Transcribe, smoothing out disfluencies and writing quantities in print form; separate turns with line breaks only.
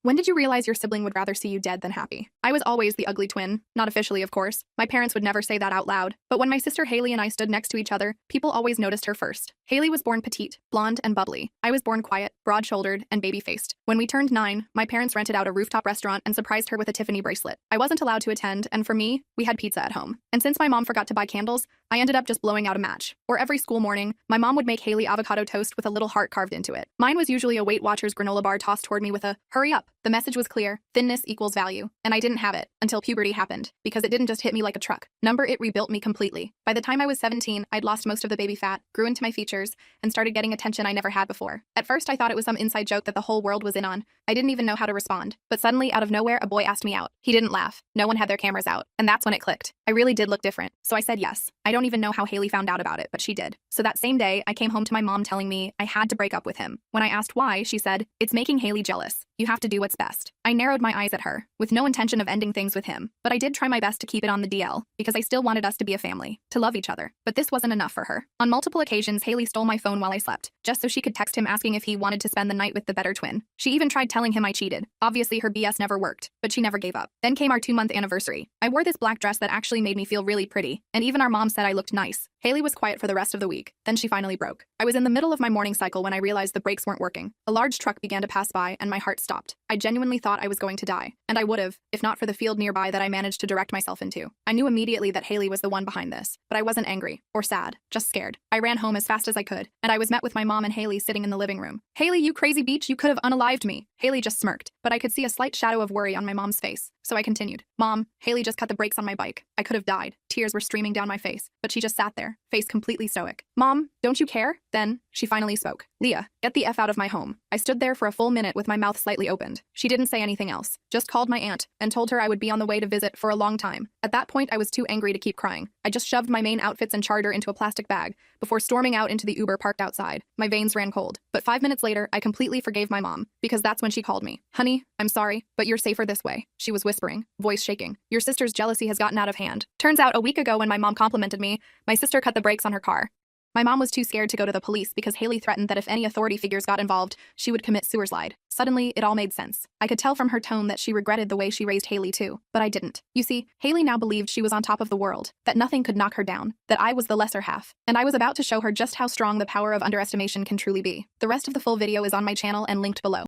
When did you realize your sibling would rather see you dead than happy? I was always the ugly twin. Not officially, of course. My parents would never say that out loud. But when my sister Haley and I stood next to each other, people always noticed her first. Haley was born petite, blonde, and bubbly. I was born quiet, broad-shouldered, and baby-faced. When we turned 9, my parents rented out a rooftop restaurant and surprised her with a Tiffany bracelet. I wasn't allowed to attend, and for me, we had pizza at home. And since my mom forgot to buy candles, I ended up just blowing out a match. Or every school morning, my mom would make Haley avocado toast with a little heart carved into it. Mine was usually a Weight Watchers granola bar tossed toward me with a, "Hurry up." The message was clear: thinness equals value. And I didn't have it until puberty happened, because it didn't just hit me like a truck. It rebuilt me completely. By the time I was 17, I'd lost most of the baby fat, grew into my features, and started getting attention I never had before. At first, I thought it was some inside joke that the whole world was in on. I didn't even know how to respond. But suddenly, out of nowhere, a boy asked me out. He didn't laugh. No one had their cameras out. And that's when it clicked. I really did look different. So I said yes. I don't even know how Haley found out about it, but she did. So that same day, I came home to my mom telling me I had to break up with him. When I asked why, she said, "It's making Haley jealous. You have to do what's best." I narrowed my eyes at her, with no intention of ending things with him. But I did try my best to keep it on the DL, because I still wanted us to be a family, to love each other. But this wasn't enough for her. On multiple occasions, Haley stole my phone while I slept, just so she could text him asking if he wanted to spend the night with the better twin. She even tried telling him I cheated. Obviously, her BS never worked, but she never gave up. Then came our 2-month anniversary. I wore this black dress that actually made me feel really pretty, and even our mom said I looked nice. Haley was quiet for the rest of the week. Then she finally broke. I was in the middle of my morning cycle when I realized the brakes weren't working. A large truck began to pass by, and my heart stopped. I genuinely thought I was going to die. And I would have, if not for the field nearby that I managed to direct myself into. I knew immediately that Haley was the one behind this, but I wasn't angry or sad, just scared. I ran home as fast as I could, and I was met with my mom and Haley sitting in the living room. "Haley, you crazy beach, you could have unalived me." Haley just smirked, but I could see a slight shadow of worry on my mom's face. So I continued. "Mom, Haley just cut the brakes on my bike. I could have died." Tears were streaming down my face, but she just sat there, face completely stoic. "Mom, don't you care?" Then she finally spoke. "Leah, get the F out of my home." I stood there for a full minute with my mouth slightly opened. She didn't say anything else, just called my aunt and told her I would be on the way to visit for a long time. At that point, I was too angry to keep crying. I just shoved my main outfits and charger into a plastic bag before storming out into the Uber parked outside. My veins ran cold. But 5 minutes later, I completely forgave my mom, because that's when she called me. "Honey, I'm sorry, but you're safer this way," she was whispering, voice shaking. "Your sister's jealousy has gotten out of hand." Turns out a week ago when my mom complimented me, my sister cut the brakes on her car. My mom was too scared to go to the police because Haley threatened that if any authority figures got involved, she would commit suicide. Suddenly, it all made sense. I could tell from her tone that she regretted the way she raised Haley too, but I didn't. You see, Haley now believed she was on top of the world, that nothing could knock her down, that I was the lesser half, and I was about to show her just how strong the power of underestimation can truly be. The rest of the full video is on my channel and linked below.